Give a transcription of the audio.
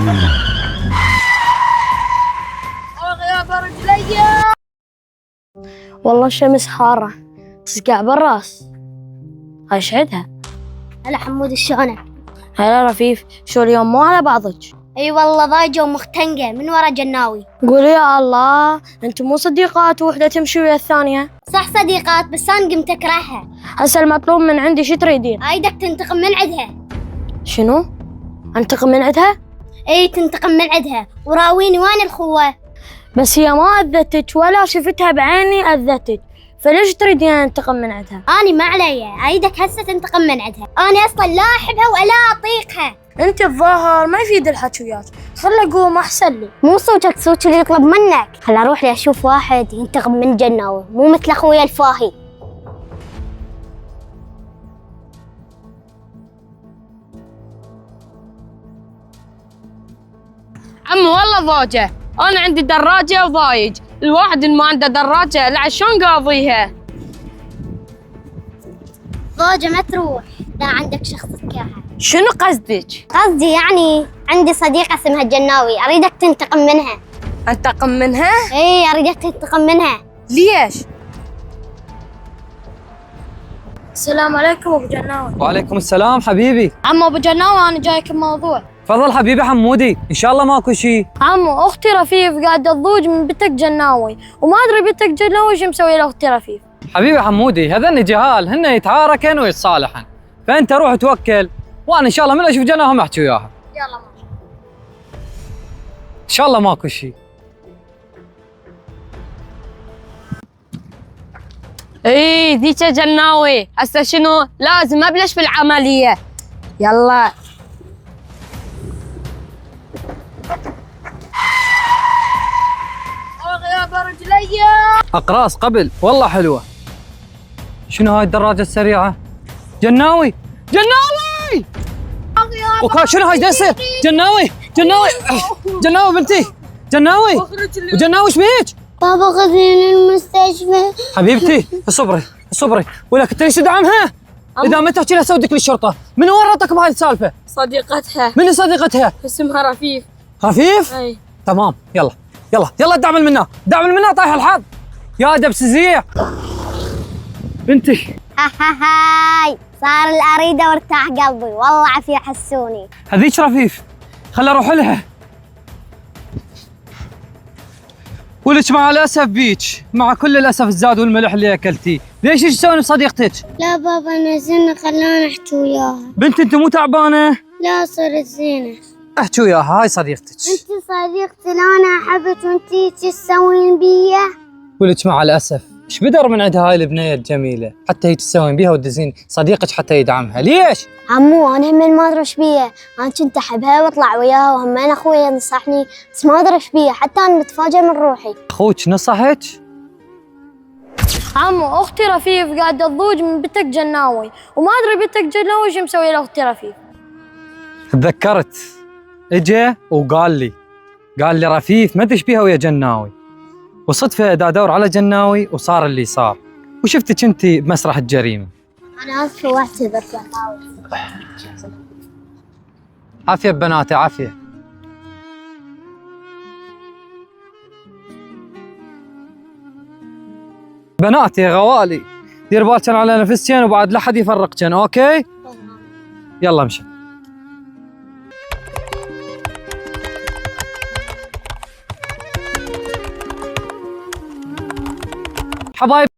اغيب رجلي. والله الشمس حارة تسقع بالراس. اشعدها. هلا حمود شلونك؟ هلا رفيف، شو اليوم مو على بعضك؟ اي والله ضايجة ومختنقة من ورا جناوي. قولي يا الله، انتم مو صديقات وحدة تمشي ويا الثانية؟ صح صديقات، بس انا قمت اكرهها. هسه المطلوب من عندي شو تريدين؟ ايدك تنتقم من عندها. شنو؟ انتقم من عندها؟ اي تنتقم من عندها وراويني وين الخوة. بس هي ما اذتك ولا شفتها بعيني اذتك، فليش تريدين انتقم من عندها؟ اني ما علي، ايدك هسه تنتقم من عندها. اني اصلا لا احبها ولا اطيقها. انت الظاهر ما يفيد الحكي وياك، خلي اقوم احسن لي. مو صوتك صوت اللي يطلب منك. هلا اروح لي اشوف واحد ينتقم من جناوي، مو مثل اخويا الفاهي. عمو والله ضاجة، انا عندي دراجة وضايج، الواحد اللي ما عنده دراجة لا شلون قاضيها؟ ضاجة ما تروح، لا عندك شخص اياها. شنو قصدك؟ قصدي يعني عندي صديقة اسمها الجناوي، اريدك تنتقم منها. انتقم منها؟ ايه اريدك تنتقم منها. ليش؟ السلام عليكم ابو جناوي. وعليكم السلام حبيبي. عمو ابو جناوي، انا جايك بموضوع. تفضل حبيبي حمودي، ان شاء الله ماكو شيء. عمو اختي رفيف قاعده تضوج من بنتك جناوي، وما ادري بنتك جناوي شو مسوي لاختي رفيف. حبيبي حمودي، هذن جهال، هن يتعاركن ويتصالحن، فانت روح توكل، وانا ان شاء الله من اشوف جناهم احكي وياها. يلا ماشي. ان شاء الله ماكو شيء. اي ذيك جناوي، هسه شنو؟ لازم ابلش بالعملية. يلا. اغيب رجلي. اقراص قبل، والله حلوه. شنو هاي الدراجه السريعه؟ جناوي جناوي! شنو هاي دسر؟ جناوي جناوي جناوي بنتي، جناوي وجناوي ايش بيك؟ بابا خذيني المستشفى. حبيبتي اصبري اصبري، ولك انت ليش تدعمها؟ اذا ما تحكي لها سودك للشرطه، من ورطك بهاي السالفه؟ صديقتها. من صديقتها؟ اسمها رفيف. خفيف؟ اي. تمام، يلا يلا يلا دعم المنا، دعم المنا طايح الحظ. يا دبس زيع بنتي. هاي صار الاريده وارتاح قلبي، والله عافيه حسوني. هذيك رفيف، خل اروح لها. ولك مع الاسف بيك، مع كل الاسف الزاد والملح اللي اكلتيه، ليش ايش تسوين بصديقتك؟ لا بابا نزلنا خلانا نحكي وياها. بنت انت مو تعبانه؟ لا صرت زينه. احكي وياها، هاي صديقتك. انت صديقتي، لا انا احبك وانتي ايش تسوين بيا؟ ولك مع الاسف، ايش بدر من عند هاي البنيه الجميله، حتى هي تسوين بيها وتدزين صديقك حتى يدعمها، ليش؟ عمو انا هم ما ادري ايش بيها، انا كنت احبها واطلع وياها، وهمين اخويا نصحني، بس ما ادري ايش بيها، حتى انا متفاجئ من روحي. اخوك نصحك؟ عمو اختي رفيف قاعده تضوج من بنتك جناوي، وما ادري بنتك جناوي شو مسوي لاختي رفيف. تذكرت، اجى وقال لي رفيف ما تشبيها ويا جناوي، وصدفه دا ادور على جناوي وصار اللي صار، وشفتك انت بمسرح الجريمه. انا اسفه واعتذر جناوي. عافيه ببناتي، عافيه. بناتي يا غوالي، دير بالكن على نفسكن وبعد لا حد يفرقكن، اوكي؟ يلا امشي. حبايب